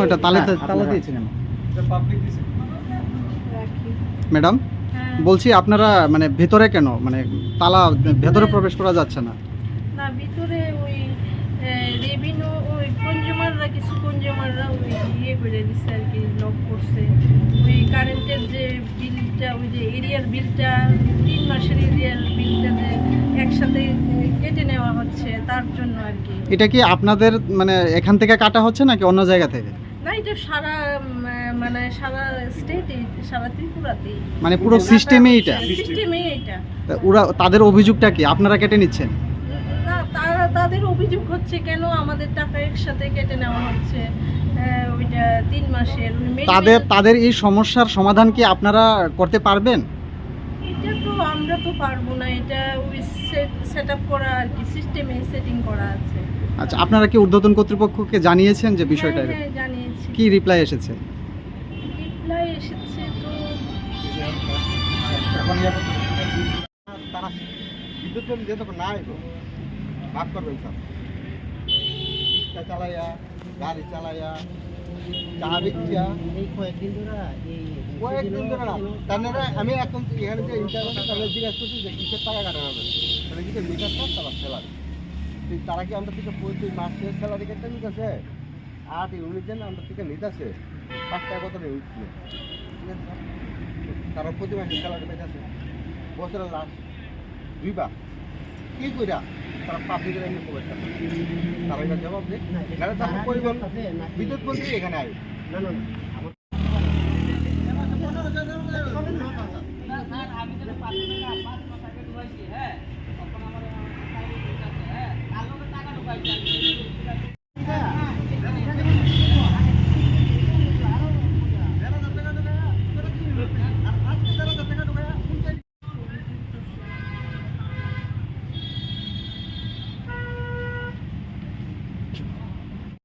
এটা তালা দিয়েছেন ম্যাডাম? বলছি আপনারা মানে ভেতরে কেন, মানে তালা ভেতরে প্রবেশ করা যাচ্ছে না? না, ভিতরে ওই রেভিনিউ ওই কনজিউমাররা কিছু কনজিউমাররা ওই করে দিচ্ছে আর কি, লক করছে। ওই কারেন্টের যে বিলটা, ওই যে এরিয়ার বিলটা, 3 মাসের এরিয়ার বিলটা যে একসাথে কেটে নেওয়া হচ্ছে, তার জন্য আর কি। এটা কি আপনাদের মানে এখান থেকে কাটা হচ্ছে নাকি অন্য জায়গা থেকে? না, এটা সারা মানে সারা স্টেটে, সারা ত্রিপুরাতেই, মানে পুরো সিস্টেমে এটা? সিস্টেমেই এটা। ওরা তাদের অভিযোগটা কি আপনারা কেটে নিচ্ছেন? না, তাদের অভিযোগ হচ্ছে কেন আমাদের টাকা একসাথে কেটে নেওয়া হচ্ছে, ওইটা 3 মাসের। তাদের এই সমস্যার সমাধান কি আপনারা করতে পারবেন? এটা তো আমরা তো পারবো না, এটা ওই সেট আপ করা আর কি, সিস্টেমে সেটিং করা আছে। আচ্ছা, আপনারা কি ঊর্ধ্বতন কর্তৃপক্ষকে জানিয়েছেন যে বিষয়টা? হ্যাঁ, জানিয়েছি। কি রিপ্লাই এসেছে? রিপ্লাই এসেছে তো এখন তারা বিদ্যুৎ যেতে না ভাগ করবেন স্যার, রিক্সা চালাইয়া, গাড়ি চালাইয়া, চা বেচিয়া, এই কয়েকদিন ধরে না। তারা আমি এখন এখানে যে ইন্টারনেটে তাদের জিজ্ঞাসা করছি যে কিসের টাকা কাটা হবে, তাহলে কিন্তু মিটারটা তারা স্যালারি, তারা কি আমাদের থেকে 25 মাসের স্যালারি কেটে নিতেছে, 8 ইউনিট যেন আমাদের থেকে নিতেছে 5 টাকা কত ইউনিট, ঠিক আছে? তারা প্রতি মাসে স্যালারি পেয়েছে বছরের লাস্ট 2 বার কি কইরা তারা পাবলিকের এমনি খবর থাকে, তারা এটা জবাব দেয়। তারা পরিবহন বিদ্যুৎ মন্ত্রী এখানে আয় না না আমি